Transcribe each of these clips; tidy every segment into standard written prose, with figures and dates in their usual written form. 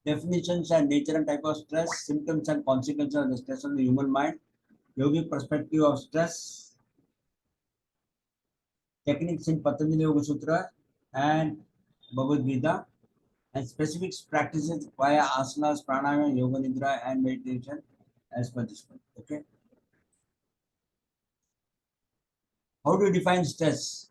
Definitions and nature and type of stress, symptoms and consequences of the stress on the human mind, yogic perspective of stress, techniques in Patanjali Yoga Sutra and Bhagavad Gita, and specific practices via asanas, pranayama, yoga nidra, and meditation as per this one. Okay. How do you define stress?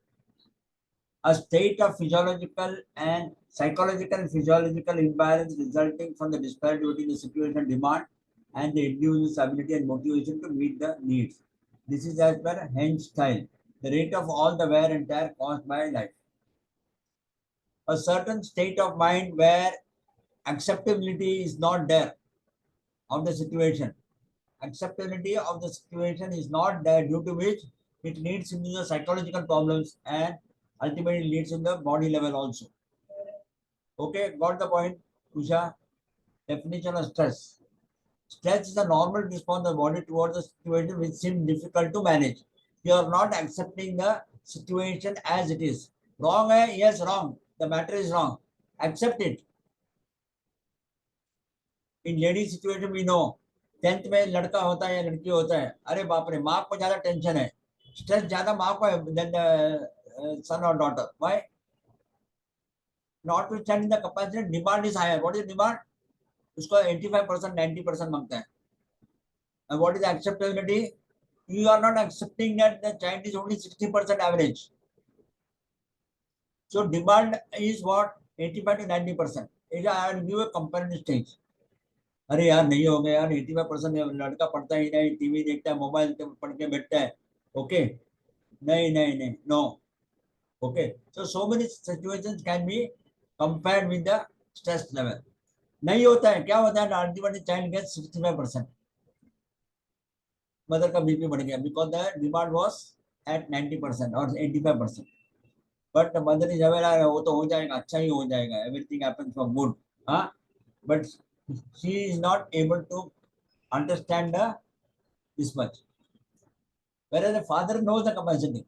A state of physiological and psychological and physiological imbalance resulting from the disparity between the situation demand and the individual's ability and motivation to meet the needs. This is as per Heinz style, the rate of all the wear and tear caused by life. A certain state of mind where acceptability is not there of the situation. Acceptability of the situation is not there, due to which it leads into the psychological problems and ultimately leads to the body level also. Okay, got the point, Usha? Definition of stress. Stress is a normal response of the body towards a situation which seems difficult to manage. You are not accepting the situation as it is. Wrong hai? Yes, wrong. The matter is wrong. Accept it. In lady situation we know, 10th में लड़का होता है या लड़की होता है, अरे बाप रे, माँ को ज्यादा टेंशन है, स्ट्रेस ज्यादा माँ को है than son or daughter. Why? Notwithstanding the capacity, demand is higher. What is demand? उसको 85% 90% मांगता है. And what is acceptability? You are not accepting that the child is only 60% average. So demand is what? 85 to 90%. I will give a comparative stage. अरे यार नहीं हो गया यार, 85% लड़का पढ़ता ही नहीं, टीवी देखता है, मोबाइल पढ़ के बैठता है. ओके, नहीं नहीं नहीं, no. Okay, so many situations can be compared with the stress level. नहीं होता है, क्या होता है? Ultimately child gets 65%. मदर का बीपी बढ़ गया because the demand was at 90% और 85%. बट मदर इज अवेयर, वो तो हो जाएगा, अच्छा ही हो जाएगा, एवरीथिंग हैपेंस फॉर गुड. हाँ, but she is not able to understand this much. Whereas the father knows the capacity.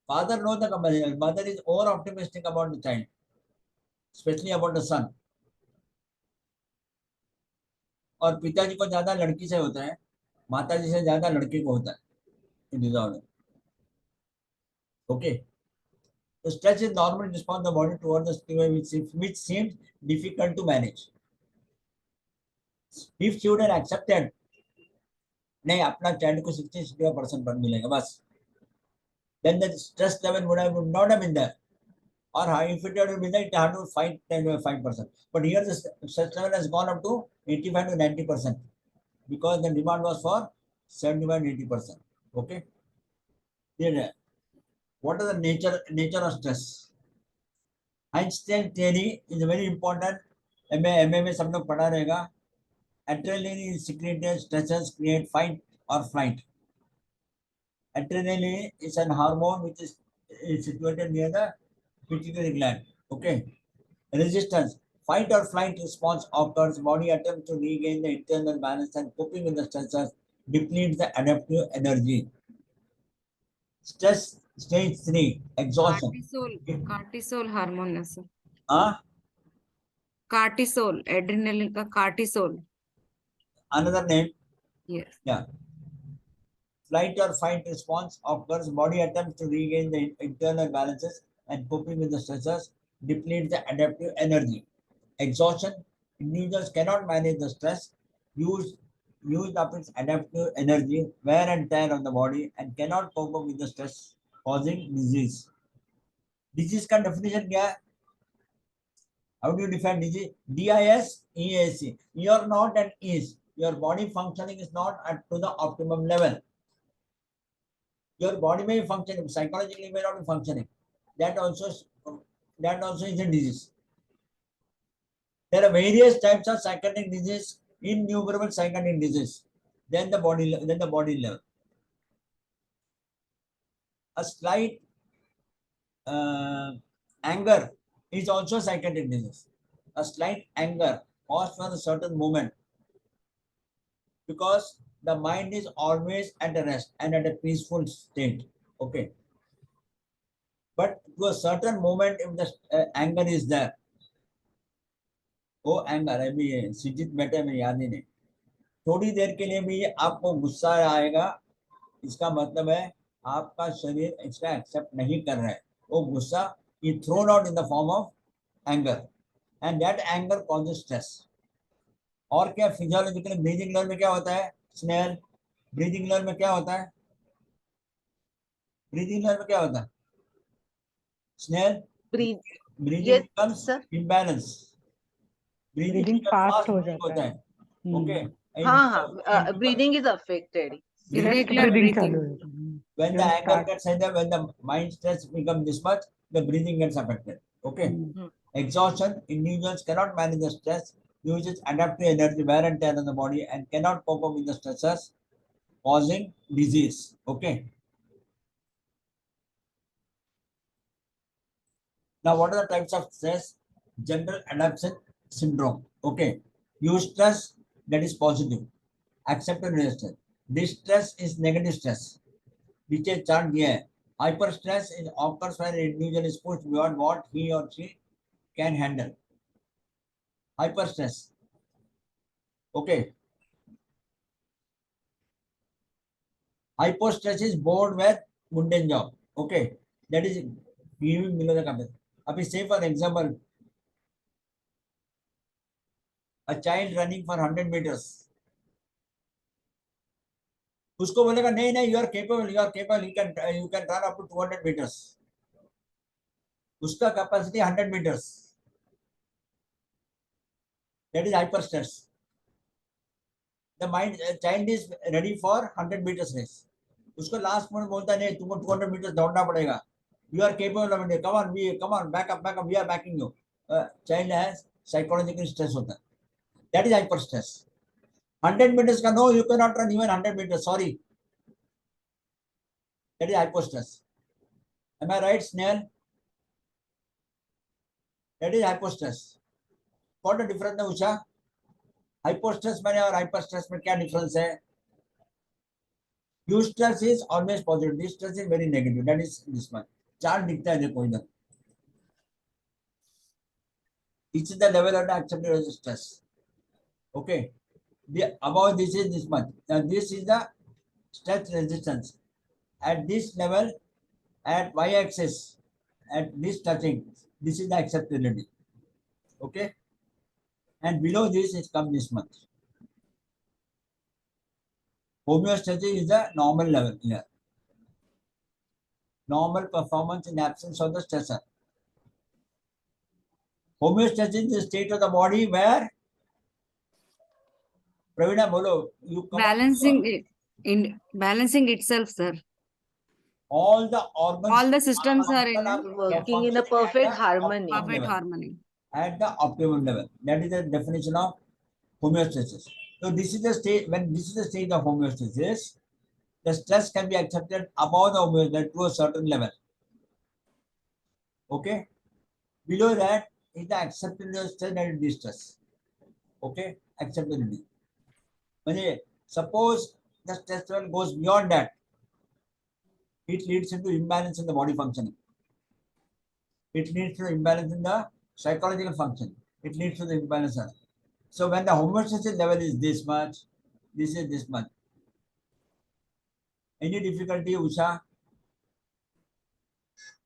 Father knows the capacity. Mother is over optimistic about the child, especially about the son. और पिताजी को ज्यादा लड़की से होता है, माताजी से ज्यादा लड़के को होता है in disorder. Okay. The stress is normal response of the body towards the stimuli which seems difficult to manage. If children accepted, नहीं अपना चाइल्ड को 60-65% पर मिलेगा बस, then the stress level would not have been there. Or if it had been there, it had to fight 5%. But here the stress level has gone up to 85 to 90% because the demand was for 75 to 80%. Okay. Here, what is the nature of stress? Einstein theory is very important. MA में सब लोग पढ़ा रहेगा. Adrenaline is secreted, stresses create fight or flight. Adrenaline is an hormone which is situated near the pituitary gland. Okay. Resistance. Fight or flight response occurs. Body attempts to regain the internal balance and coping with the stressors depletes the adaptive energy. Stress stage 3, exhaustion. Cortisol hormone है sir. हाँ, cortisol, adrenaline का cortisol. another name. Yes. Yeah. Flight or fight response occurs. Body attempts to regain the internal balances and coping with the stressors depletes the adaptive energy. Exhaustion. Individuals cannot manage the stress, use up its adaptive energy, wear and tear on the body, and cannot cope up with the stress, causing disease. Disease का definition क्या है? How do you define disease? DIS, EAC. You are not at ease. Your body functioning is not at to the optimum level. Your body may be functioning, psychologically may not be functioning. That also is a disease. There are various types of psychiatric disease, innumerable psychiatric disease. Then the body level. A slight anger is also psychiatric disease. A slight anger caused for a certain moment, because the mind is always at a rest and at a peaceful state. Okay. But to a certain moment, if the anger is there, वो anger है भी, सिजित बैठे में याद ही नहीं। थोड़ी देर के लिए भी आपको गुस्सा आएगा, इसका मतलब है आपका शरीर इसका एक्सेप्ट नहीं कर रहा है। वो गुस्सा ये thrown out in the form of anger, and that anger causes stress. और क्या फिजियोलॉजिकली ब्रीदिंग लेवल में क्या होता है स्नेल? ब्रीदिंग लेवल में क्या होता है? ब्रीदिंग लेवल में क्या होता है Snehal? Breath. Breathing yes becomes sir. Imbalance, breathing breathing become fast fast हो ब्रीदिंग जाता होता है। है। ओके, हाँ हाँ, breathing is affected. Irregular breathing breathing. चालू हो जाता है। when the Just anger start. gets higher, when the mind stress becomes this much, the breathing gets affected. Okay. Hmm. Exhaustion, individuals cannot manage the stress, uses adaptive energy, wear and tear on the body, and cannot cope up with the stressors, causing disease. Okay. Now, what are the types of stress? General adaptation syndrome. Okay. Eustress, that is positive. Accepted resistance. Distress is negative stress. नीचे chart दिया है। Hyper stress is occurs when individual is pushed beyond what he or she can handle. Hyper stress. Okay. Hyper stress is bored with mundane job. Okay, that is giving below the capacity. अभी से for example a child running for 100 metres, उसको बोलेगा नहीं नहीं, you are capable, you can run up to 200 metres. उसका capacity 100 metres, that is hyper stress. The mind child is ready for 100 metres race, उसको last में बोलता है नहीं तुमको 200 मीटर्स दौड़ना पड़ेगा, you are capable of it, come on back up we are backing you. Child has psychological stress होता है, that is hyper stress. 100 metres का no, you can not run even 100 metres, sorry, that is hyper stress. Am I right Snehal? That is hyper stress. What the difference है Usha? Hyper stress में और hyper stress में क्या difference है? Eustress is always positive. Distress is very negative. That is this one. Chart दिखता है देखो इधर. This is the level of the accepted stress. Okay. The above this is this much. Now this is the stress resistance. At this level, at y-axis, at this touching, this is the acceptability. Okay. And below this is come this much. Homeostasis is the normal level here. Normal performance in absence of the stressor. Homeostasis is the state of the body where Pravina bolo, you come Balancing it in balancing itself, sir. all the organs, All the systems are in Working in a perfect harmony. perfect harmony. at the optimum level. That is the definition of homeostasis. So this is the state, when this is the state of homeostasis, the stress can be accepted above the homeostasis to a certain level. Okay. Below that is the acceptable stress and distress. Okay, acceptability. Suppose the stress level goes beyond that, it leads into imbalance in the body functioning. It leads to imbalance in the psychological function. It leads to the imbalance. So when the homeostasis level is this much, this is this much. Any difficulty, Usha?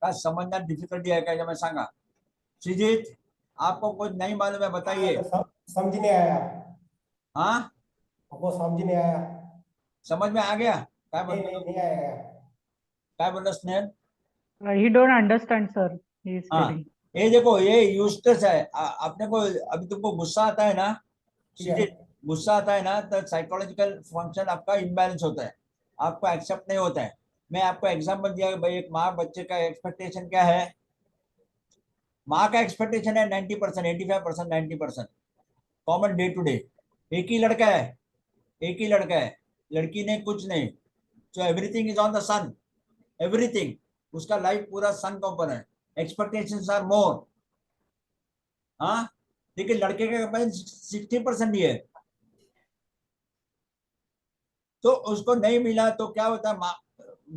का समझना difficulty है क्या, जब मैं सांगा? श्रीजीत, आपको कुछ नहीं मालूम है बताइए। समझ नहीं आया। हाँ, आपको समझ नहीं आया? समझ में आ गया? क्या बोल नहीं नहीं आया। क्या बोल रहे Snehal? He don't understand, sir. He is हाँ, telling. ये देखो ये यूस्ट्रेस है। अपने को अभी तुमको गुस्सा आता है ना, श्रीजीत, गुस्सा आता है ना, तो साइकोलॉजिकल फंक्शन आपका इम्बैलेंस होता है, आपको एक्सेप्ट नहीं होता है। मैं आपको एग्जांपल दिया भाई, एक माँ बच्चे का एक्सपेक्टेशन क्या है? माँ का एक्सपेक्टेशन है 90%, 85%, 90% कॉमन डे टू डे। एक ही लड़का है, एक ही लड़का है, लड़की ने कुछ नहीं। So everything is on the son, everything, उसका लाइफ पूरा सन के ऊपर है। Expectations are more. हाँ, लेकिन लड़के के पास 60% ही है, तो उसको नहीं मिला तो क्या होता है?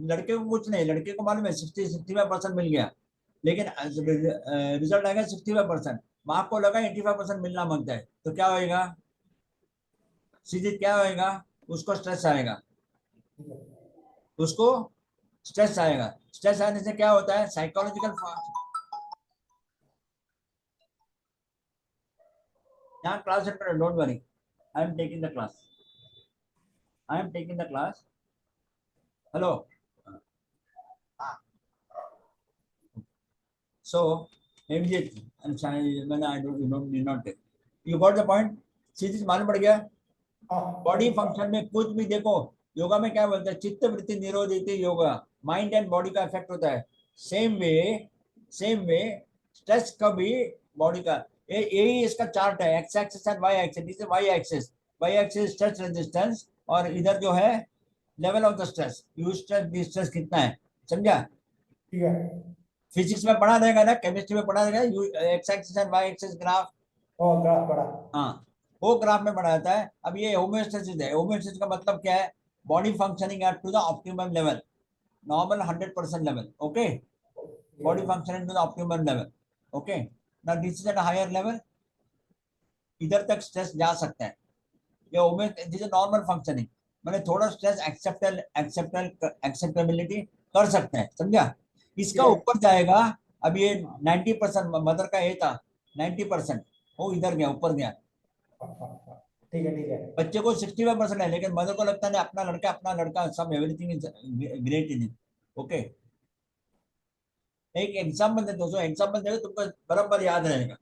लड़के को कुछ नहीं, लड़के को मालूम है 65% मिल गया, लेकिन रिजल्ट आएगा 65%। माँ को लगा 85% मिलना मांगता है, तो क्या होएगा? सीधे क्या होएगा? उसको स्ट्रेस आएगा, उसको स्ट्रेस आएगा। स्ट्रेस आने से क्या होता है? साइकोलॉजिकल, यहाँ क्लास है, don't worry, I am taking the class, I am taking the class. Hello, so immediately and when I don't, you don't need not take, you got the point? चीज मालूम पड़ गया? हाँ बॉडी फंक्शन में कुछ भी देखो, योगा में क्या बोलते हैं? चित्त वृत्ति निरोधित योगा, माइंड एंड बॉडी का इफेक्ट होता है। सेम वे स्ट्रेस का भी बॉडी का, यही इसका चार्ट है, x axis and y axis. This is y axis stress resistance, और इधर जो है level of the stress, you stress the stress कितना है, समझा? ठीक है। फिजिक्स में पढ़ा रहेगा ना, केमिस्ट्री में पढ़ा रहेगा, you x axis and y axis graph. और ग्राफ बड़ा। हाँ, वो ग्राफ में बनाता है। अब ये होम्योस्टेसिस है। होम्योस्टेसिस का मतलब क्या है? Body functioning at to the optimum level, normal 100% level, okay, body functioning to the optimum level, okay. Now this is at higher level, इधर तक स्ट्रेस जा सकता है। ये homeostasis, this is normal functioning, मैंने थोड़ा स्ट्रेस एक्सेप्टेबिलिटी कर सकते हैं, समझा? इसका ऊपर जाएगा। अब ये 90% मदर का ये था, 90% वो इधर गया, ऊपर गया। ठीक है ठीक है। बच्चे को 65% है, लेकिन मदर को लगता है अपना लड़का सब everything is great in, okay. एक एग्जाम्पल दे दोस्तों, एग्जाम्पल देखो, तुमको बराबर याद रहेगा।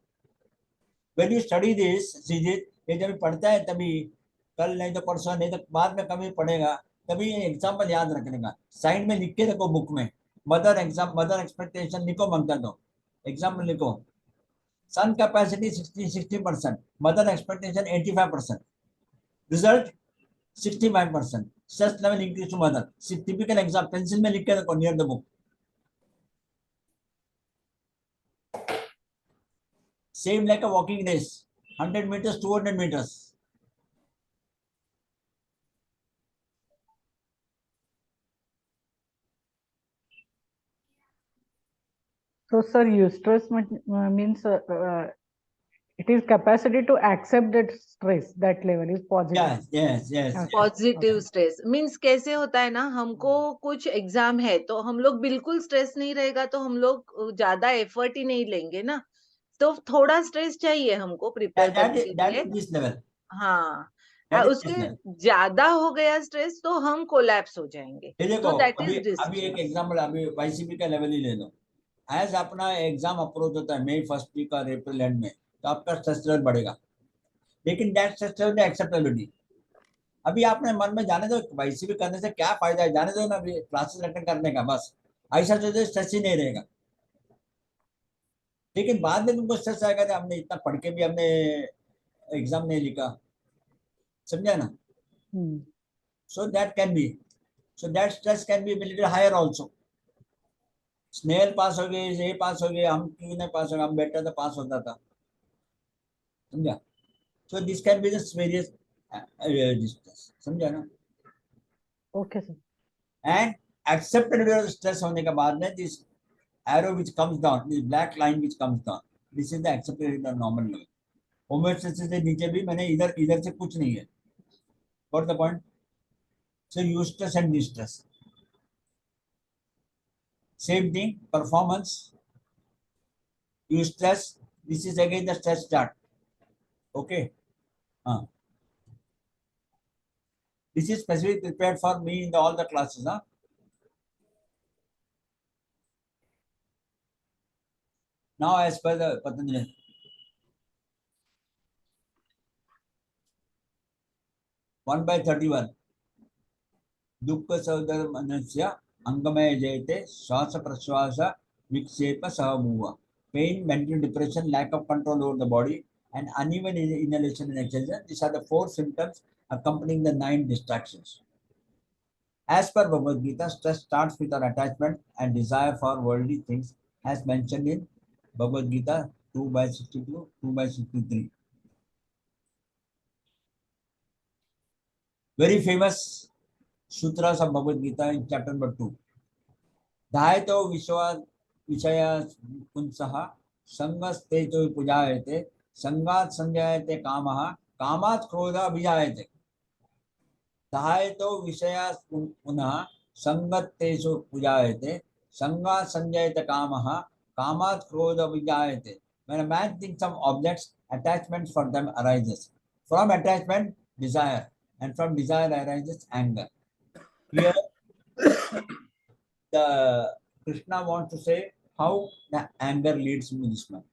व्हेन यू स्टडी दिस सीजित, ये जब पढ़ता है तभी, कल नहीं तो परसों, नहीं तो बाद में कभी पढ़ेगा, तभी ये एग्जाम्पल याद रखने का। साइड में लिख के रखो बुक में, मदर एक्सपेक्टेशन लिखो, मंगता दो एग्जाम्पल लिखो। Son capacity 60%, mother expectation 85%, result 65%, stress level increase to mother. Typical exam pencil में लिख के रखो near the book. Same like a walking race, 100 meters, 200 meters. So, sir, eustress means it is capacity to accept that stress, that level is positive. Yes. Okay. Positive Okay. Stress means कैसे होता है ना, हमको कुछ exam है तो हम लोग बिल्कुल स्ट्रेस नहीं रहेगा तो हम लोग ज्यादा एफर्ट ही नहीं लेंगे ना, तो थोड़ा स्ट्रेस चाहिए हमको प्रिपेयर करने के That लिए। is this level. हाँ, That is this उसके level. ज्यादा हो गया स्ट्रेस तो हम कोलैप्स हो जाएंगे, ये तो देखो, दैट अभी इज अभी एक डिस्ट्रेस। एग्जाम्पल, अभी वाईसीबी का लेवल ही ले लो। एज अपना एग्जाम अप्रोच होता है मई फर्स्ट वीक और अप्रैल एंड में, तो आपका स्ट्रेस लेवल बढ़ेगा, लेकिन दैट स्ट्रेस लेवल एक्सेप्टेबिलिटी। अभी आपने मन में जाने दो, वाईसीबी करने से क्या फायदा है, जाने दो ना, अभी क्लासेस अटेंड करने का, बस ऐसा सोचो स्ट्रेस ही नहीं रहेगा। लेकिन बाद में तुमको स्ट्रेस आएगा, हमने इतना पढ़ के भी हमने एग्जाम नहीं लिखा, समझा ना? So that can be, so that stress can be a little higher also. Snehal पास हो गए, ये पास हो गए, हम क्यों नहीं पास हो गए, हम बेटर तो पास होता था, समझा? So this can be the various stress, समझा ना? Okay, sir. And accepted stress होने के बाद में this arrow which comes down, this black line which comes down, this is the accepted normal level. Homeostasis से नीचे भी मैंने इधर से कुछ नहीं है, got the point? So eustress and distress, same thing, performance, eustress, this is again the stress chart, okay. This is specifically prepared for me in all the classes, now as per the Patanjali. One by 31, दुःख सौदर मनुष्य अंगमय जयते श्वास प्रश्वास विक्षेप सहभूव। Pain, mental depression, lack of control over the body, and uneven inhalation and exhalation. These are the 4 symptoms accompanying the 9 distractions. As per Bhagavad Gita, stress starts with our attachment and desire for worldly things, as mentioned in Bhagavad Gita 2/62, 2/63. Very famous sutras of Bhagavad Gita in chapter number 2. Dhayato Vishaya Kunsaha संगस्तेजो पूजायते संगात संजायते कामः कामात् क्रोध अभिजायते धायतो विषया पुनः संगत्तेषु पूजायते संगात संजायते कामः कामात् क्रोध अभिजायते. When a man thinks of objects, attachment for them arises. From attachment, desire, and from desire arises anger. Here, the Krishna wants to say how the anger leads to this man.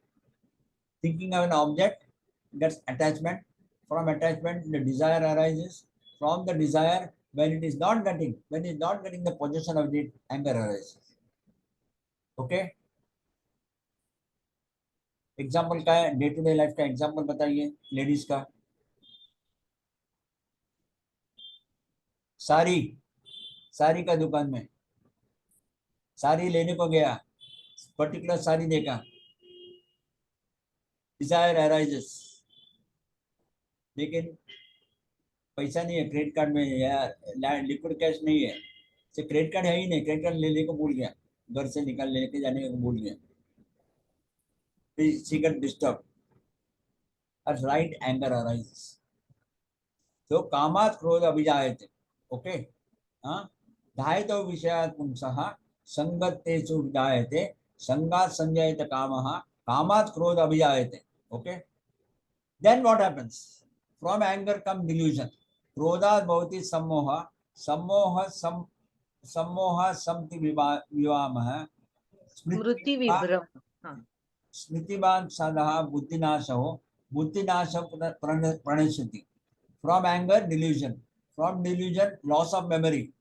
Thinking of an object, that's attachment. From attachment, the desire arises. From the desire, when it is not getting the possession of it, anger arises. Okay? Example का है, day to day life का example बताइए ladies का. साड़ी साड़ी का दुकान में साड़ी लेने को गया, पर्टिकुलर साड़ी देखा, डिजायर अराइजेस, लेकिन पैसा नहीं है क्रेडिट कार्ड में या लिक्विड कैश नहीं है, से क्रेडिट कार्ड है ही नहीं, क्रेडिट कार्ड लेने को भूल गया, घर से निकाल लेके जाने को भूल गया, she got disturbed. A right anger arises. So कामात् क्रोध अभिजायते. Okay. धायतो विषयात् पुंसः संगत्तेषु विजायते संगात् संजायते कामः कामात् क्रोध अभिजायते. Okay. Then what happens? From anger comes delusion. क्रोधात् भवति सम्मोह. सम्मोह समति विवामः. स्मृति विभ्रम. स्मृतिवान साधः बुद्धिनाशो बुद्धिनाश प्रणश्यति. From anger, delusion. From delusion, loss of memory.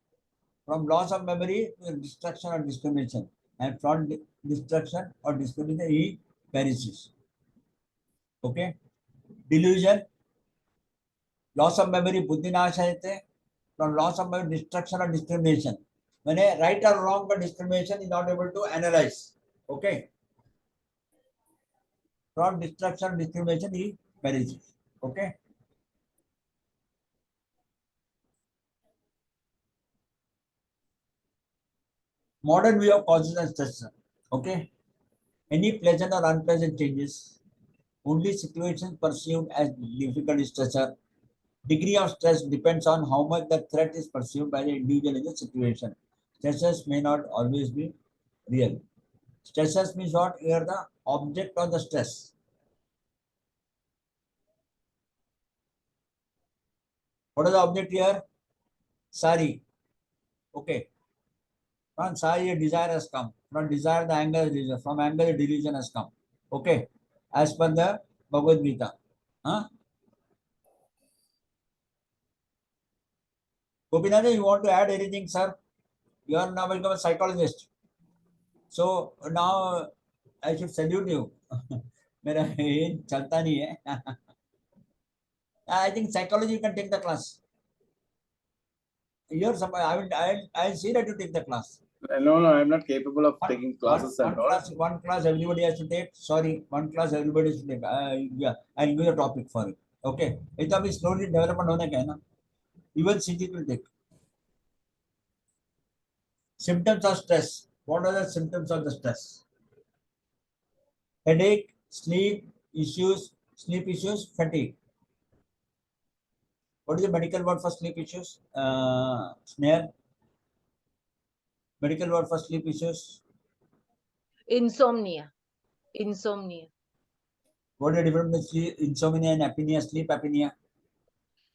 From loss of memory, destruction or discrimination. And from destruction or discrimination, he perishes. Okay? Delusion, loss of memory, buddhinashayate. From loss of memory, destruction or discrimination. When a right or wrong or discrimination is not able to analyze. Okay? From destruction, discrimination, he perishes. Okay? Modern view of causes and stress. Okay? Any pleasant or unpleasant changes, only situations perceived as difficult stressor. Degree of stress depends on how much the threat is perceived by the individual in the situation. Stressors may not always be real. Stressors means what? Here the object of the stress. What is the object here? Sari. Okay. From sari, a desire has come. From desire, the anger is delusion. From anger, the delusion has come. Okay. As per the Bhagavad Gita. Gopinath, you want to add anything, sir? You are now become a psychologist. So now I should salute you. मेरा ये चलता नहीं है. I think psychology you can take the class. You're some. I'll see that you take the class. No, I'm not capable of taking classes and all. One class everybody has to take. Sorry, one class everybody should take. Yeah, I'll give you a topic for it. Okay. ये तो अभी slowly development होने का है ना. Even CG will take. Symptoms of stress. What are the symptoms of the stress? Headache, sleep issues, fatigue. What is the medical word for sleep issues? Snare. Medical word for sleep issues? Insomnia. What is the difference between insomnia and apnea, sleep apnea?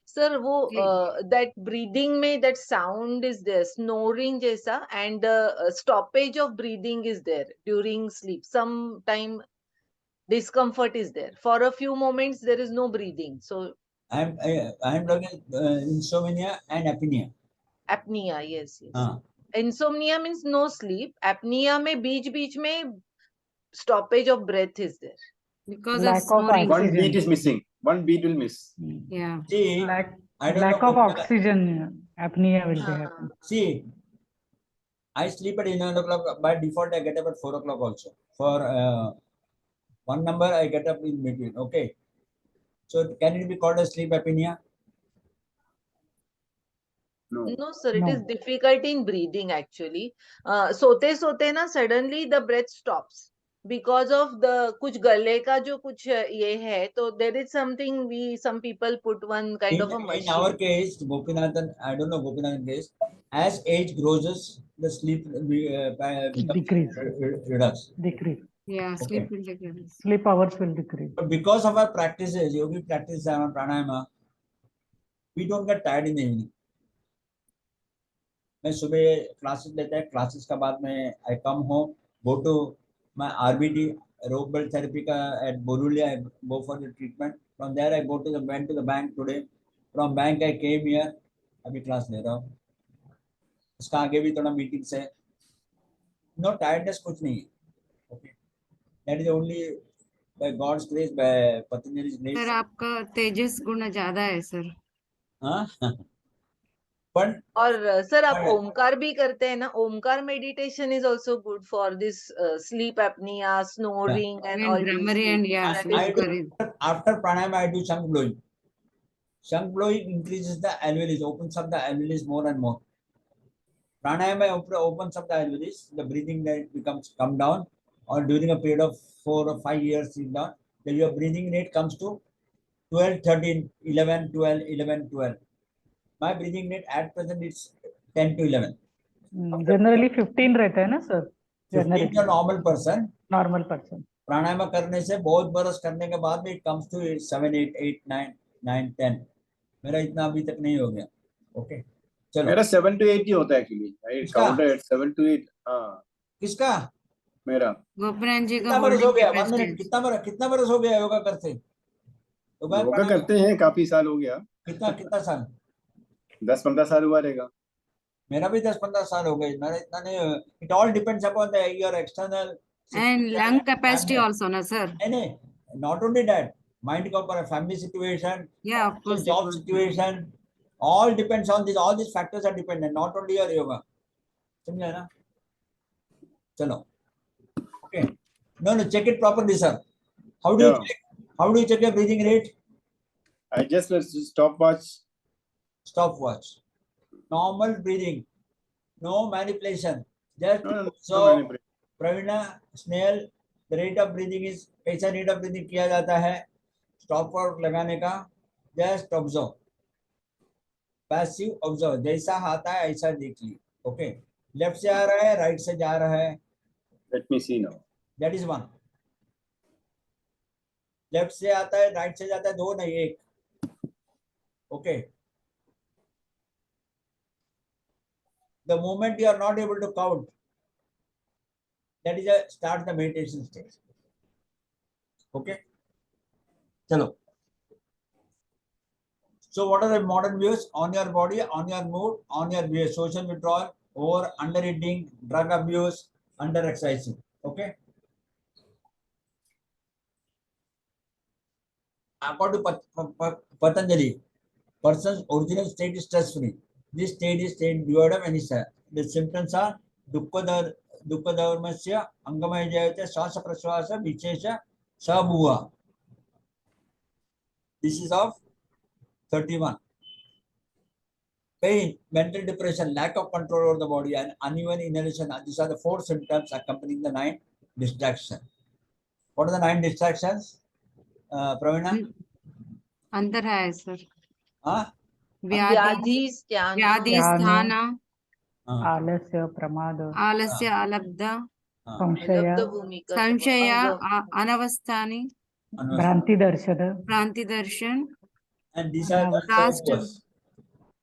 Sir, वो that breathing में that sound is there, snoring जैसा, and the stoppage of breathing is there during sleep. Sometime discomfort is there. For a few moments there is no breathing. So I am talking insomnia and apnea. Apnea, yes. Insomnia means no sleep. Apnea में बीच में stoppage of breath is there. Because Lack of of snoring. One oxygen. beat is missing. One beat will miss. Yeah. See, Lack I don't of know. oxygen, apnea will be happening. See, I sleep at 11 o'clock. By default, I get up at 4 o'clock also. For one number, I get up in between. Okay. So can it be called a sleep apnea? No, sir, it No. is difficult in breathing actually. सोते ना suddenly the breath stops. because of the कुछ गले का जो कुछ ये है, तो there is something some people put one kind of a In our machine. case, Gopinathan, I don't know Gopinathan case, as age grows, the sleep becomes Decrease. reducts. Decrease. Yeah, Okay. sleep will decrease. Sleep hours will decrease. But because of our practices, yogi practice and pranayama, we don't get tired in the evening. मैं सुबह classes लेता है, classes का बाद में I come home, go to my RBT रोग belt therapy का at Borulia, I go for the treatment, from there I go to the went to the bank today, from bank I came here, अभी class ले रहा हूँ, इसका आगे भी थोड़ा मीटिंग्स है, नो टायर्डनेस कुछ नहीं है. Okay, that is only by God's grace, by Patanjali's sir grace. आपका तेजस गुण ज्यादा है सर. हाँ but और सर आप Correct. ओमकार भी करते हैं ना, Omkar meditation is also good for this sleep apnoea, snoring and When all grammar and yeah, I sleep do, correct. after pranayama I do shank blowing. Shank blowing increases the alveolus, opens up the alveolus more and more. Pranayama opens up the alveolus, the breathing rate becomes come down, or during a period of 4 or 5 years down, then your breathing rate comes to 12, 13, 11, 12, 11, 12. My breathing rate at present is 10 to 11. Generally 15 रहता है ना sir? 15 to normal person. Normal person. प्राणायाम करने से बहुत बरस करने के बाद में it comes to 7, 8, 8, 9, 9, 10. मेरा इतना अभी तक नहीं हो गया. ओके चलो. मेरा 7 to 8 ही होता है एक्चुअली. I किसका? counted 7 to 8. हाँ किसका? मेरा. गोपनाथ जी का कितना बरस हो होल्डिंग गया? 1 मिनट. कैपेसिटी. कितना बरस हो गया योगा करते? योगा योगा प्राणायाम करते हैं काफी साल हो गया. कितना साल? 10-15 साल हुआ रहेगा. मेरा भी 10-15 साल हो गए. मेरा इतना नहीं. It all depends upon the your external And lung capacity also, na sir? नहीं, not only that, mind के ऊपर, family situation, Yeah, of course. job situation, all depends on this. All these factors are dependent, not only your yoga. समझा ना? चलो. Okay. No, check it properly, sir. How do you check? How do you check your breathing rate? I just stopwatch. Stopwatch. Normal breathing. No manipulation. Just No so manipulation. Pravina, snail, the rate of breathing is, कैसा rate of breathing किया जाता है? Stopwatch लगाने का. Just observe. Passive observe. जैसा आता है ऐसा देख ली. Okay. Left से आ रहा है, right से जा रहा है. Let me see now. That is one. Left से आता है, right से जाता है, दो नहीं एक. Okay. The moment you are not able to count, that is a start the meditation stage. Okay. चलो. So what are the modern views on your body, on your mood, on your behavior, social withdrawal, over under eating, drug abuse, under exercising? Okay. According to Patanjali, person's original state is stress-free. This state is state devoid of any stress. The symptoms are दुःखधर्मस्य अंगमय जयते श्वास प्रश्वास विशेष सबुआ. This is of 31. Pain, mental depression, lack of control over the body, and uneven inhalation. These are the 4 symptoms accompanying the 9 distractions. What are the 9 distractions, Pravina? अंतर है sir. Huh? व्याधि स्थान, आलस्य प्रमाद, आलस्य अलब्ध, संशय, संशय अनवस्थानि, भ्रांति दर्शन. And these are the sababuas.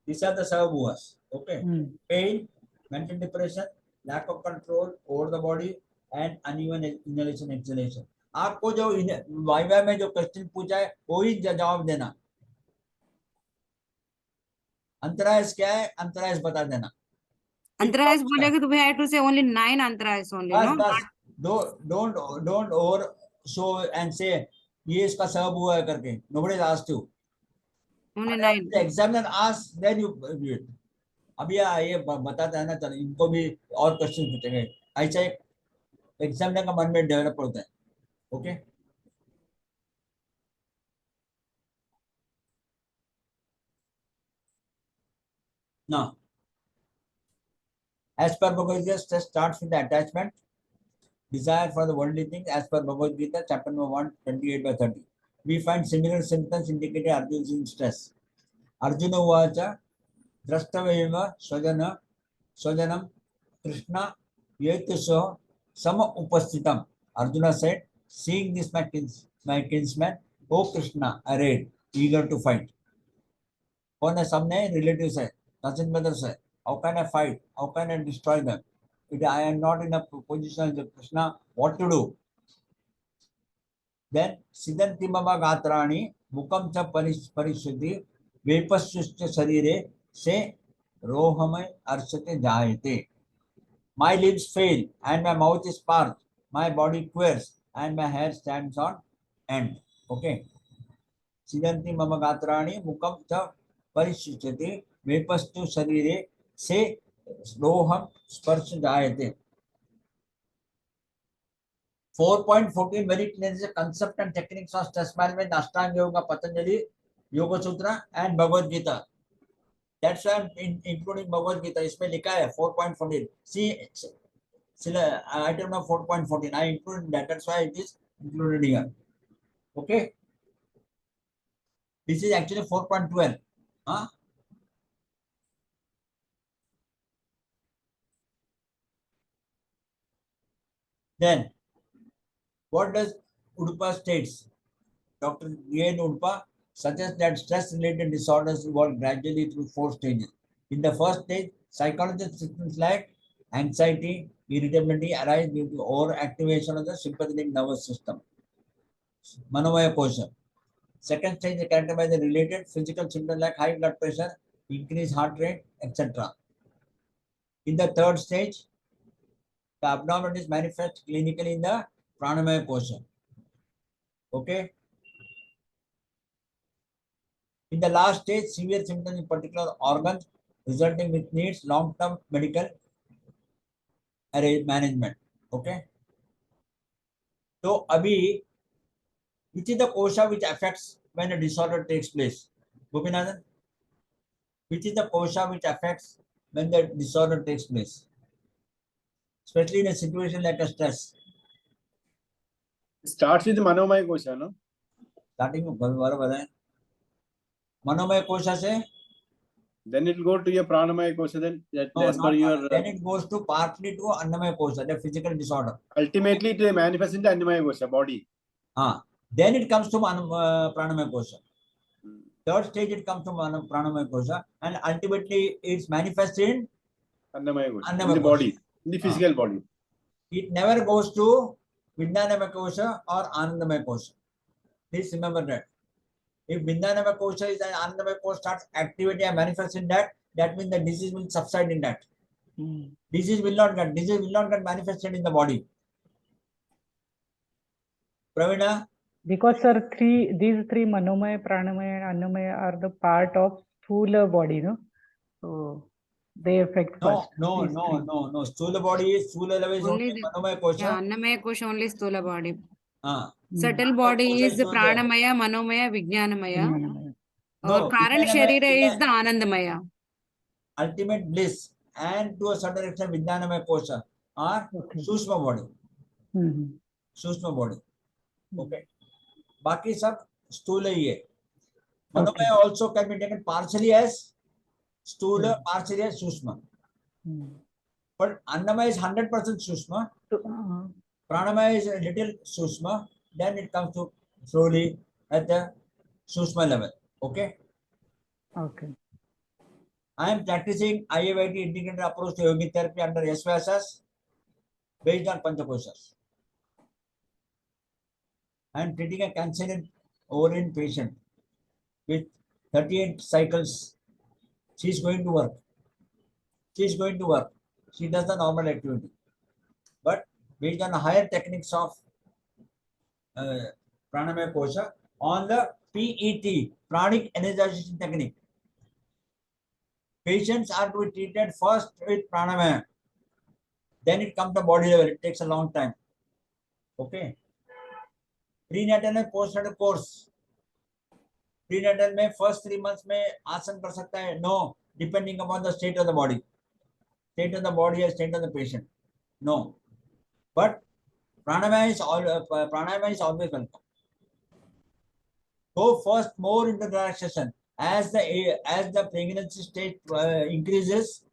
These are the sababuas. Okay. Pain, mental depression, lack of control over the body, and uneven inhalation exhalation. आपको जो वाइवा में जो क्वेश्चन पूछा है वही जवाब देना. अंतरायस क्या है? अंतरायस बता देना. अंतरायस बोलेगा तो we have to say only 9 अंतरायस only, no? Don't over show and say ये इसका सब हुआ है करके. Nobody asked you. Only 9. The examiner asks, then you view it. अभी ये बताता है ना, चलो इनको भी और क्वेश्चन पूछेंगे. ऐसा एक एग्जामिनर का मन में डेवलप होता है. Okay. Now, as per Bhagavad Gita, stress starts with the attachment. desire for the worldly things as per Bhagavad Gita, chapter number 1, 28/30. We find similar symptoms indicating Arjuna is in stress. Arjuna Uvacha, Drashtavayeva Swajanam Krishna Yetuso Sama Upastitam. Arjuna said, seeing this my kinsman, O Krishna, arrayed, eager to fight. कौन है? सबने relatives है, cousin brothers है. How can I fight? How can I destroy them? If I am not in a position of Krishna, what to do? Then Siddhanti Mama Gatrani Mukam cha Parishuddhi Vepashushya Sarire se Rohamay Arshate Jayate. My lips fail and my mouth is parched, my body quivers and my hair stands on end. Okay. Siddhanti Mama Gatrani Mukam cha Parishushati Vepastu Sarire se Roham Sparsha Jayate. 4.14 very clear is a concept and techniques of stress management, Ashtanga Yoga, Patanjali, Yoga Sutra and Bhagavad Gita. That's why I'm including Bhagavad Gita. इसमें लिखा है 4.14. See, item number 4.14. I included that. That's why it is included here. Okay. This is actually 4.12. Huh? Then, what does Udupa states? Dr. N. Udupa suggests that stress-related disorders evolve gradually through 4 stages. In the first stage, psychological symptoms like anxiety, irritability arise due to overactivation of the sympathetic nervous system. Manomaya kosha. Second stage is characterized by the related physical symptoms like high blood pressure, increased heart rate, etc. In the third stage, the abnormalities manifest clinically in the pranamaya kosha. Okay. In the last stage, severe symptoms in particular organs resulting with needs long-term medical management. Okay. So, abhi, which is the kosha which affects when a disorder takes place? Gopinathan, which is the kosha which affects when the disorder takes place? Especially in a situation like a stress. Starts with Manomaya kosha, no? Starting with Manomaya kosha se? Then it will go to your Pranamaya kosha. Then that No, as per your. then it goes to partly to Annamaya kosha, the physical disorder. Ultimately, it manifests in the Annamaya kosha, body. Then it comes to Pranamaya kosha. Third stage it comes to Pranamaya kosha, and ultimately it's manifested in Annamaya kosha, Annamaya in the kosha. body, in the physical body. It never goes to Vijnanamaya kosha or Anandamaya kosha. Please remember that. If Vijnanamaya kosha is an Anandamaya kosha starts activity and manifests in that, that means the disease will subside in that. Disease will not get manifested in the body. Pravina? Because sir, these three Manomaya, Pranamaya, and Annamaya are the part of Sthula body, no? So they affect first. No. Sthula body is Sthula level is only Manomaya kosha. Yeah, Annamaya kosha only Sthula body. Subtle Anandamaya body kosha is Pranamaya, Manomaya, Vijnanamaya. No, Or Karan Sharira is the Anandamaya. Ultimate bliss and to a certain extent Vijnanamaya kosha are Sushma body. Sushma body. Okay. Baki sab Sthula hi hai. Manomaya also can be taken partially as Sthula, partially as Sushma. But Annamaya is 100% Sushma. Pranamaya is a little Sushma. Then it comes to slowly at the Sushma level. Okay. Okay. I am practicing IAVIT integrated approach to yogic therapy under SVSS based on Panchakoshas. I am treating a cancer ovarian patient with 38 cycles. She is going to work. She does the normal activity. But based on higher techniques of Pranamaya Kosha on the PET, Pranic Energization Technique. Patients are to be treated first with Pranamaya. Then it comes to body level. It takes a long time. Okay. Prenatal and postnatal course. Prenatal में first 3 months में आसन कर सकता है? No, depending upon the state of the body. State of the body or state of the patient. No. But Pranayama is always welcome. Go first more into relaxation. As the pregnancy state increases,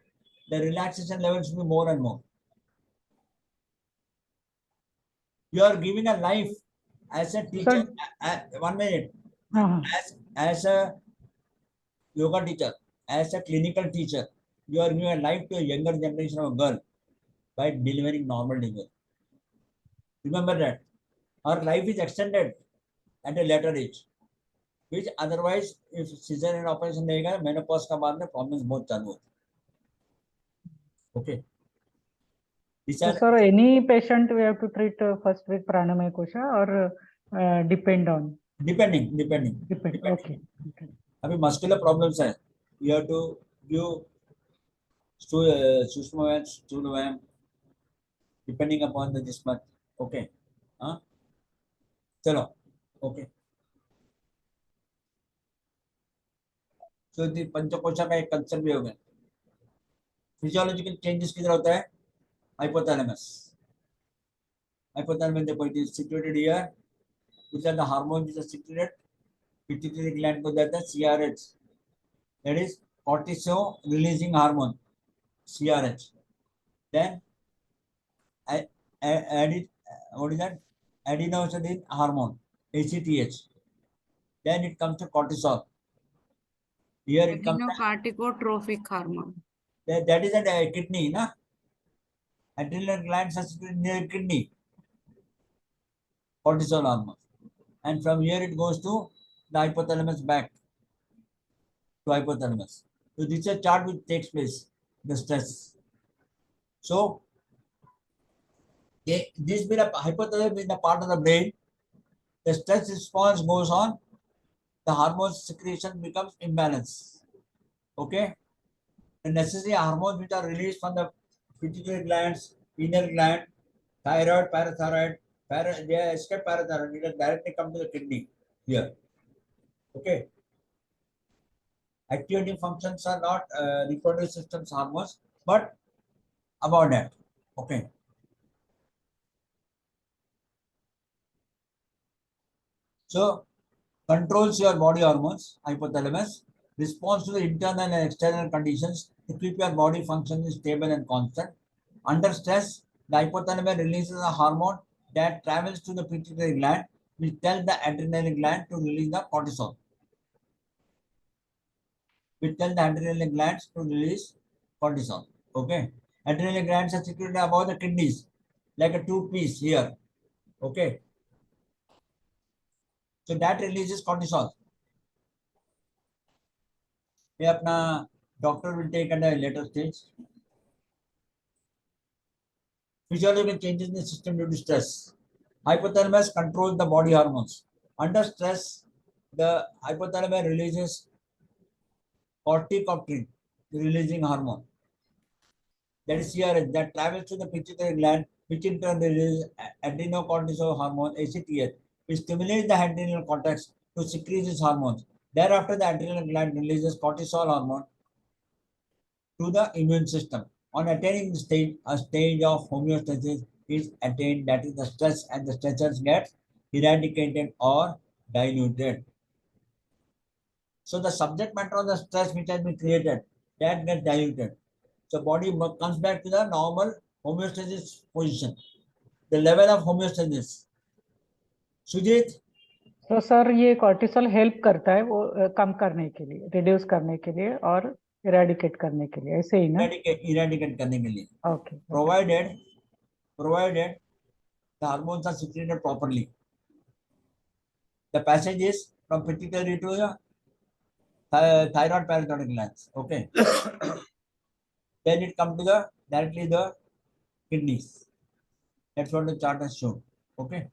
the relaxation levels will be more and more. You are giving a life as a teacher. Sir, 1 minute. uh, As a yoga teacher, as a clinical teacher, you are giving a life to a younger generation of girl by delivering normal delivery. Remember that her life is extended at a later age, which otherwise if cesarean operation नहीं गया menopause का बाद में problems बहुत चालू होते. Okay. These so are sir, any patient we have to treat first with pranamaya kosha or depend on? depending. Okay. अभी muscular problems है. You have to give सूक्ष्म व्यायाम, स्थूल व्यायाम, depending upon the this much. Okay. हाँ चलो. Okay. So the पंचकोशा का एक कंसेप्ट भी हो गया. फिजियोलॉजिकल चेंजेस किधर होता है? हाइपोथैलेमस. Hypothalamus, देखो, it is situated here. Which are the hormones which are secreted? Pituitary gland को जाता है CRH. That is cortisol releasing hormone, CRH. Then what is that? Adenosine hormone, ACTH. Then it comes to cortisol. Here it comes to Adrenocorticotropic hormone. that is a kidney, na? Adrenal glands are situated near kidney. Cortisol hormone. And from here it goes to the hypothalamus back to hypothalamus. So this is a chart which takes place, the stress. So this being a hypothalamus being a part of the brain, the stress response goes on, the hormone secretion becomes imbalance. Okay? The necessary hormones which are released from the pituitary glands, pineal gland, thyroid, parathyroid, they escape parathyroid, it directly come to the kidney here. Okay? Activating functions are not reproductive systems hormones, but about that. Okay. So controls your body hormones, hypothalamus, responds to the internal and external conditions to keep your body functioning stable and constant. Under stress, the hypothalamus releases a hormone that travels to the pituitary gland, which tells the adrenal gland to release the cortisol. Which tells the adrenal glands to release cortisol. Okay. Adrenal glands are situated above the kidneys, like a two-piece here. Okay. So that releases cortisol. ये अपना doctor will take at a later stage. Physiological changes in the system due to stress. Hypothalamus controls the body hormones. Under stress, the hypothalamus releases corticotropin, releasing hormone. That is CRH, that travels to the pituitary gland, which in turn releases adrenocortisol hormone, ACTH, which stimulates the adrenal cortex to secrete these hormones. Thereafter, the adrenal gland releases cortisol hormone to the immune system. On attaining the stage, a stage of homeostasis is attained, that is the stress and the stressors get eradicated or diluted. So the subject matter of the stress which has been created, that gets diluted. So body comes back to the normal homeostasis position, the level of homeostasis. Sujit? तो sir ये cortisol help करता है वो कम करने के लिए, reduce करने के लिए और इरेडिकेट करने के लिए, ऐसे ही ना? इरेडिकेट करने के लिए. Okay. Provided the hormones are secreted properly. The passage is from pituitary to the thyroid parathyroid glands. Okay. Then it comes to directly the kidneys. That's what the chart has shown. Okay.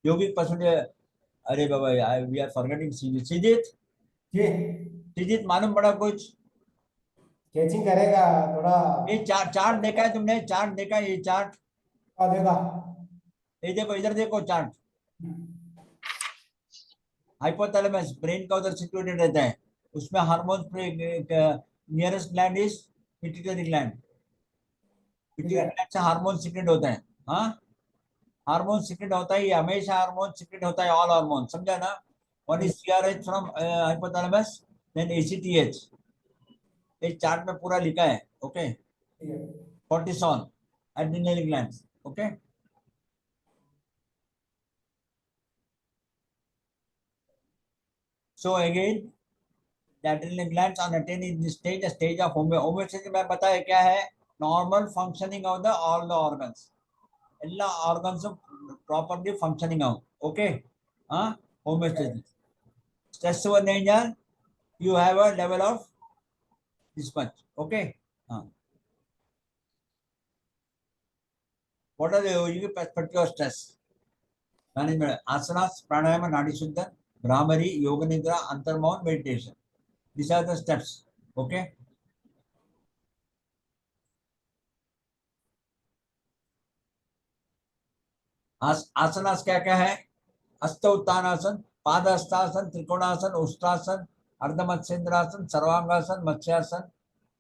Yogic percentage. अरे बाबा, we are forgetting Sijit. Ji Sijit मालूम पड़ा कुछ? Catching करेगा थोड़ा. ये chart देखा है तुमने? चार्ट देखा है ये चार्ट? देखा. ये देखो, इधर देखो चार्ट. हाइपोथैलेमस ब्रेन का उधर सिचुएटेड रहता है, उसमें hormones nearest gland is pituitary gland. Pituitary gland से हार्मोन सीक्रेट होते हैं. हाँ, हार्मोन सीक्रेट होता है, हमेशा हार्मोन सीक्रेट होता है, ऑल हार्मोन, समझा ना. One is CRH from hypothalamus, then ACTH. इस चार्ट में पूरा लिखा है. ओके. ठीक है. cortisol, adrenal glands. Okay. So again, the adrenal glands are attained in this stage, a stage of homeostasis. मैं बताया क्या है? Normal functioning of the all the organs. ಎಲ್ಲ organs properly functioning out. Okay. Homeostasis. Stress over danger, you have a level of this much. Okay. What are the unique perspective of stress management? Asanas, pranayama, nadi shuddha, Brahmari, yoga nidra, antarmon, meditation. These are the steps. Okay. आसनास क्या क्या है? Hasta Uttanasana, Pada Hastasana, Trikonasana, Ushtrasana, Ardhamatsyendrasana, Sarvangasana, Matsyasana,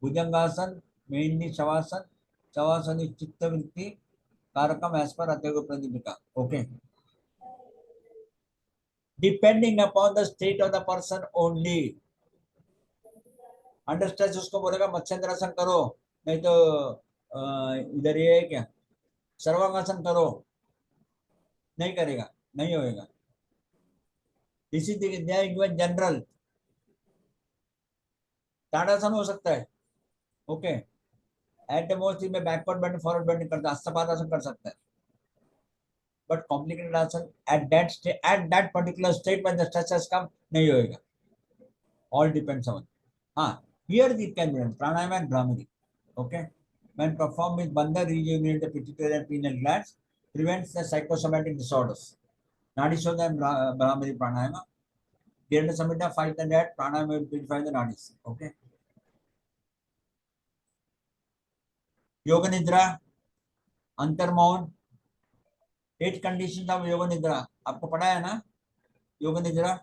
Bhujangasana, mainly Shavasana. Shavasana is चित्त वृत्ति कारकम as per अत्यंग प्रतिपिका. Okay. Depending upon the state of the person only. Under stress उसको बोलेगा मत्स्येंद्रासन करो, नहीं तो इधर ये है क्या, सर्वांगासन करो, नहीं करेगा, नहीं होएगा. इसी जनरल ताड़ासन हो सकता है. ओके. एट द मोस्ट में बैकवर्ड बेंड फॉरवर्ड बेंड करता है, हस्तपादासन कर सकता है. But complicated asana at that particular state when the stress has कम नहीं होएगा. All depends on. हाँ, here the can be pranayama and bhramari. Okay. When performed with bandha, rejuvenate the pituitary and pineal glands, prevents the psychosomatic disorders. Nadi Shodha and Brahmari Pranayama. Kirana Samhita, fight and that pranayama will purify the nadis. Okay. Yoga Nidra, Antarmon, 8 conditions of Yoga Nidra. आपको पढ़ा है ना Yoga Nidra?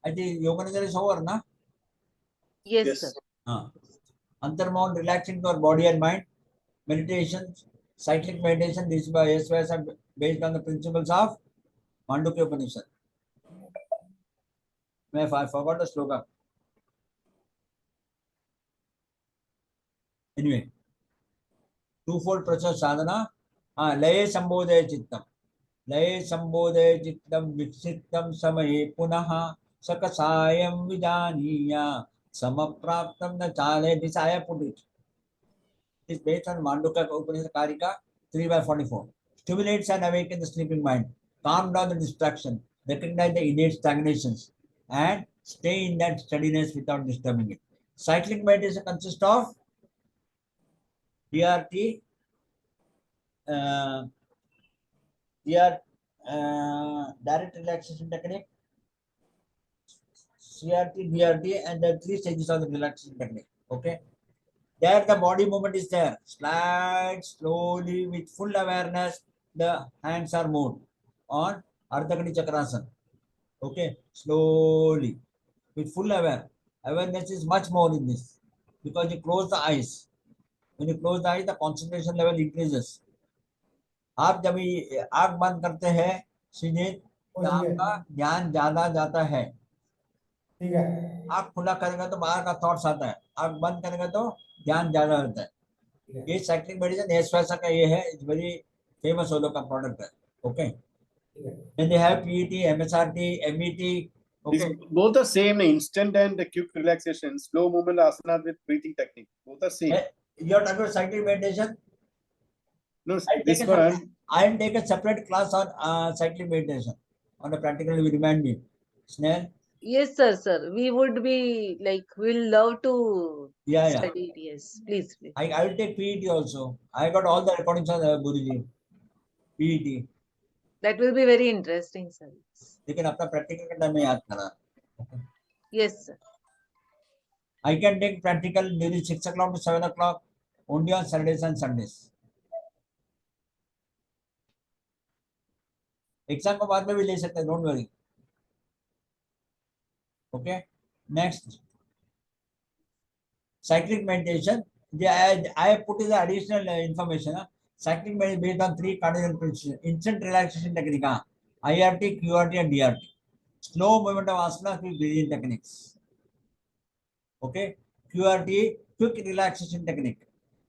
I think Yoga Nidra is over ना? Yes, sir. हाँ. Antarmon, relaxing your body and mind. Meditation, cyclic meditation. These SYs are based on the principles of Mandukya Upanishad. I forgot the slogan. Anyway, twofold process sadhana. Laye sambodaya chittam. Laye sambodaya chittam viksittam samaye punaha sakasayam vijaniya samapraptam na chale. This I have put it. It is based on Mandukya Upanishad Karika 3/44. Stimulates and awakens the sleeping mind. Calm down the distraction. Recognize the innate stagnations. And stay in that steadiness without disturbing it. Cyclic meditation consists of DRT, direct relaxation technique, CRT, DRT, and the 3 stages of the relaxation technique. Okay. There the body movement is there. Slide slowly with full awareness. The hands are moved on Ardhakani Chakrasana. Okay. Slowly with full awareness is much more in this because you close the eyes. When you close the eyes, the concentration level increases. आप जब आंख बंद करते हैं सीधे तो आपका ध्यान ज्यादा जाता है. ठीक है. आंख खुला करेगा तो बाहर का थॉट्स आता है, आंख बंद करेगा तो ध्यान ज्यादा होता है. ये साइक्लिक मेडिसिन एसवासा का ये है, इट्स वेरी फेमस ओलो का प्रोडक्ट है. Okay. Then they have PET, MSRT, MET. Okay. These both are same, instant and quick relaxation, slow movement asana with breathing technique. Both are same. You are talking about cyclic meditation? No, this one. I will take a separate class on cyclic meditation. On the practical, you remind me. Snell? Yes, sir. We would be like, we'll love to study it. Yes, please. I will take PET also. I got all the recordings on Guruji. PET. That will be very interesting, sir. लेकिन अपना practical का time में याद करा. Yes, sir. I can take practical during 6 o'clock to 7 o'clock only on Saturdays and Sundays. Exam को बाद में भी ले सकते हैं, don't worry. Okay. Next, cyclic meditation I put in the additional information. Cycling is based on 3 cardinal principles: instant relaxation technique, IRT, QRT, and DRT. Slow movement of asanas with breathing techniques. Okay, QRT, quick relaxation technique.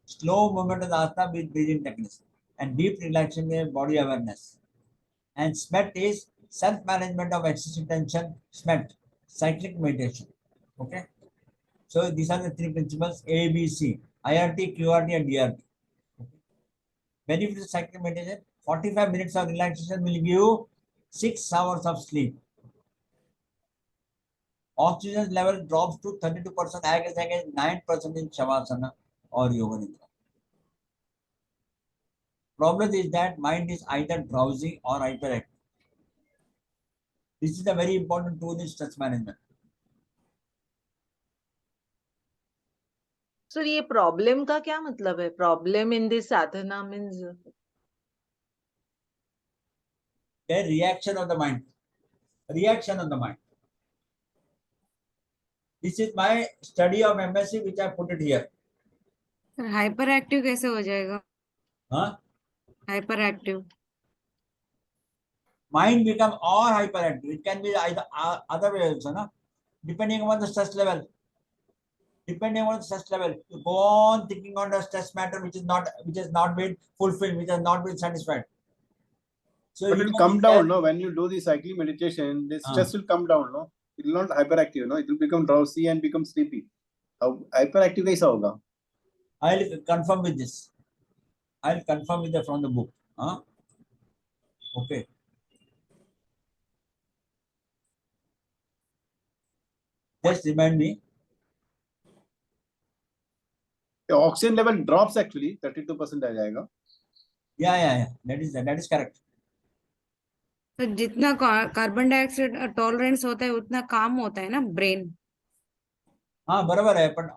Slow movement of the asana with breathing techniques, and deep relaxation with body awareness. And SMET is self-management of excessive tension. SMET, cyclic meditation. Okay. So these are the 3 principles: A, B, C, IRT, QRT, and DRT. Benefits of cyclic meditation: 45 minutes of relaxation will give you 6 hours of sleep. Oxygen level drops to 32% against 9% in Shavasana or Yoga Nidra. Problem is that mind is either drowsy or hyperactive. This is a very important tool in stress management. Sir ये problem का क्या मतलब है? Problem in this Sadhana means The reaction of the mind. Reaction of the mind. This is my study of MSc which I put it here. Hyper active कैसे हो जाएगा? Huh? Hyper active Mind become or hyperactive. It can be either other way also, no? Depending on the stress level. Depending on the stress level, you go on thinking on the stress matter which has not been fulfilled, which has not been satisfied. So But you it will can come be down, there. no? When you do the cycling meditation, the stress will come down, no? It will not hyperactive, no? It will become drowsy and become sleepy. How hyperactive कैसा होगा? I'll confirm with this. I'll confirm with from the book. Huh? Okay. Just remind me. The oxygen level drops actually 32% आ जाएगा. Yeah. That is correct. तो जितना carbon dioxide tolerance होता है उतना काम होता है ना ब्रेन. हाँ बराबर है, but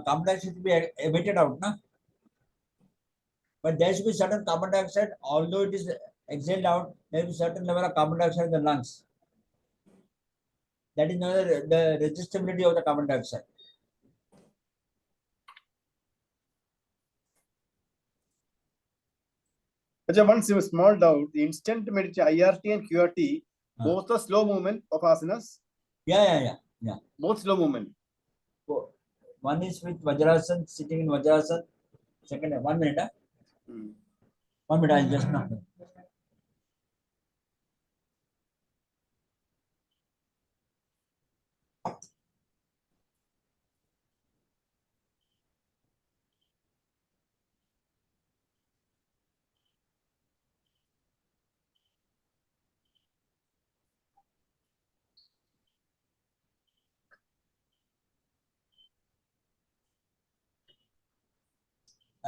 carbon dioxide should be emitted out, na? But there should be certain carbon dioxide, although it is exhaled out, there will be certain level of carbon dioxide in the lungs. That is the resistibility of the carbon dioxide. अच्छा, one small doubt. The instant meditation, IRT and QRT, both are slow movement of asanas. Yeah. Both slow movement. So, one is with Vajrasan, sitting in Vajrasan. Second, 1 minute. 1 minute, I'll just now.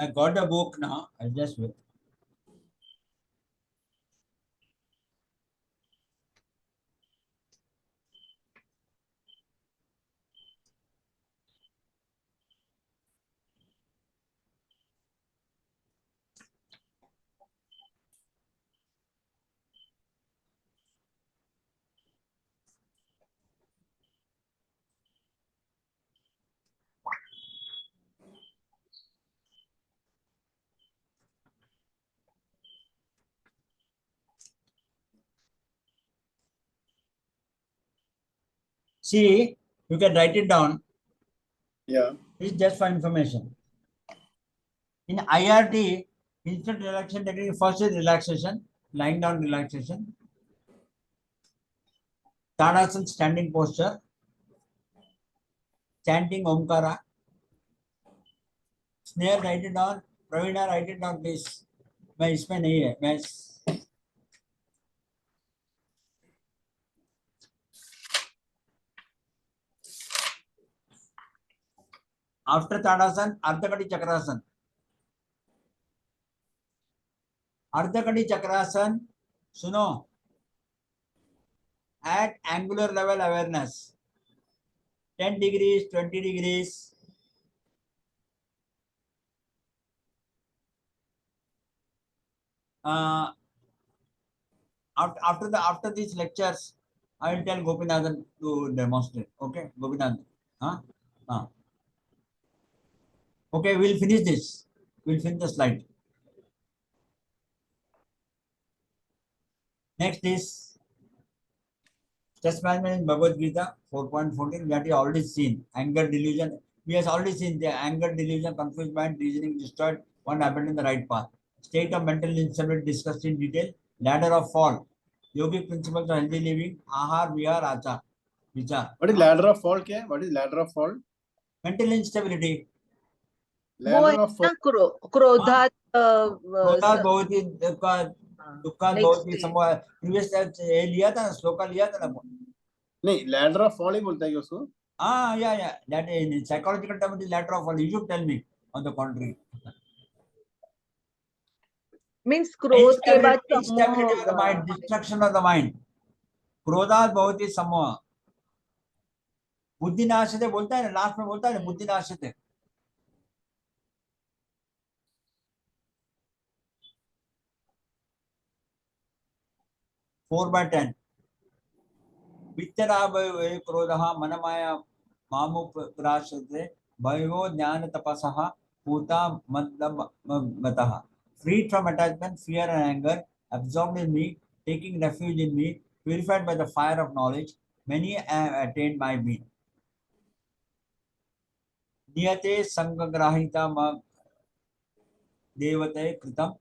I got the book now. I'll just wait. See, you can write it down. Yeah. It's just for information. In IRT, instant relaxation technique, first is relaxation, lying down relaxation. Tadasana, standing posture. Chanting Omkara. Snare, write it down. Pravina, write it down, please. मैं इसमें नहीं है, मैं after ताड़ासन अर्धकटी चक्रासन. अर्धकटी चक्रासन, सुनो, at angular level awareness, 10 degrees, 20 degrees. After these lectures, I will tell Gopinathan to demonstrate. Okay, Gopinathan. Huh? Okay, we'll finish this. We'll finish the slide. Next is stress management in Bhagavad Gita 4.14. We have already seen anger delusion. We have already seen the anger delusion, confused mind, reasoning destroyed, one happened in the right path. State of mental instability discussed in detail. Ladder of fall. Yogic principles of healthy living. Ahar, vihar, achar. Vichar. What is ladder of fall? क्या? What is ladder of fall? Mental instability. वो है Ladder of fall. ना क्रोधात क्रोधात बहुत ही दुखात बहुत ही next समूह previous ये लिया था ना श्लोका लिया था ना नहीं, ladder of fall ही बोलता है उसको. yeah, that in psychological term it is ladder of fall. You should tell me on the contrary. Means क्रोध के बाद instability of the mind, destruction of the mind. क्रोधात बहुत ही समूह बुद्धि नाशित बोलता है ना, लास्ट में बोलता है ना बुद्धि नाशित है. Four by 10. वित्तराभवे क्रोधः मनमाया मामुपराश्रते भयो ज्ञान तपसः पूता मद्दमतः. Freed from attachment, fear and anger, absorbed in me, taking refuge in me, purified by the fire of knowledge, many have attained my being. नियते संगग्राहिता देवते कृतम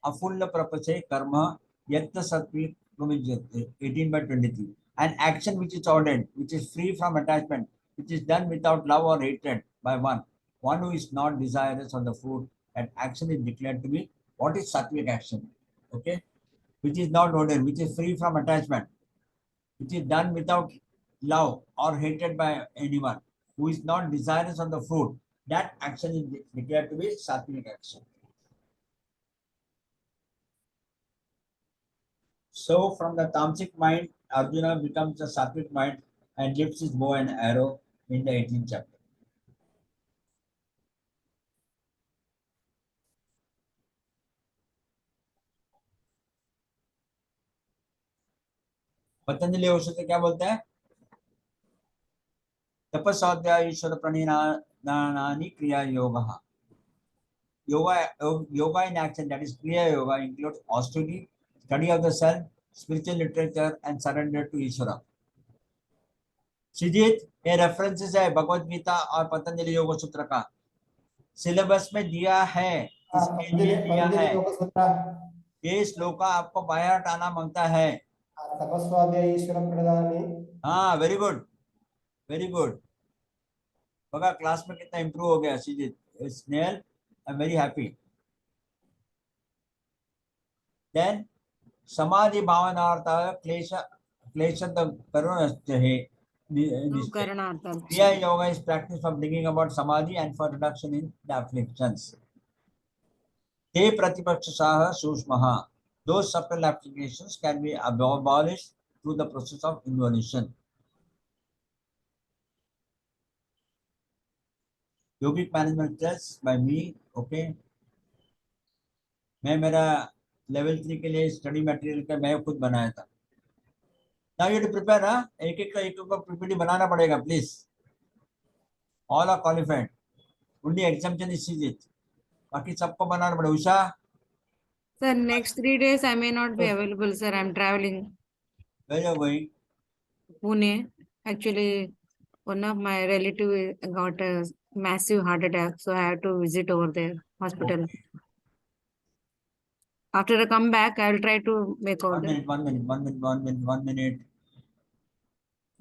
अफुल्ल प्रपचे कर्म यत्त सत्विक 18 by 23. An action which is ordered, which is free from attachment, which is done without love or hatred by one who is not desirous of the fruit, that action is declared to be what is sattvic action. Okay, which is not ordered, which is free from attachment, which is done without love or hated by anyone, who is not desirous of the fruit, that action is declared to be sattvic action. So from the tamasic mind, Arjuna becomes a sattvic mind and lifts his bow and arrow in the 18th chapter. Patanjali औषध क्या बोलता है? तपस्वाध्याय ईश्वर प्रणिनानि क्रिया योगः. Yoga in action, that is Kriya Yoga, includes austerity, study of the self, spiritual literature, and surrender to Ishvara. Srijit, ये references है भगवत गीता और पतंजलि योग सूत्र का. सिलेबस में दिया है, इसके लिए दिया है. ये श्लोका आपको बाहर आना मांगता है. तपस्वाध्याय ईश्वर प्रणिनानि. हाँ, वेरी गुड, वेरी गुड. बघा क्लास में कितना इंप्रूव हो गया Srijit. Snehal, I am very happy. Then समाधि भावनार्थ क्लेश करुणश्चहे. Kriya Yoga is practice for bringing about samadhi and for reduction in the afflictions. Te pratipakshasah sushmaha. Those subtle applications can be abolished through the process of involution. Yogic management test by me. Okay. मैं मेरा level 3 के लिए study material का मैं खुद बनाया था. Now you have to prepare, हाँ? एक का PPT बनाना पड़ेगा, please. All are qualified. Only exemption is Srijit. बाकी सबको बनाना पड़ेगा. Usha. Sir, next 3 days I may not be available, sir. I'm traveling. Where you are going? Pune. Actually, one of my relative got a massive heart attack, so I have to visit over there, hospital. Okay. After I come back, I will try to make out. 1 minute.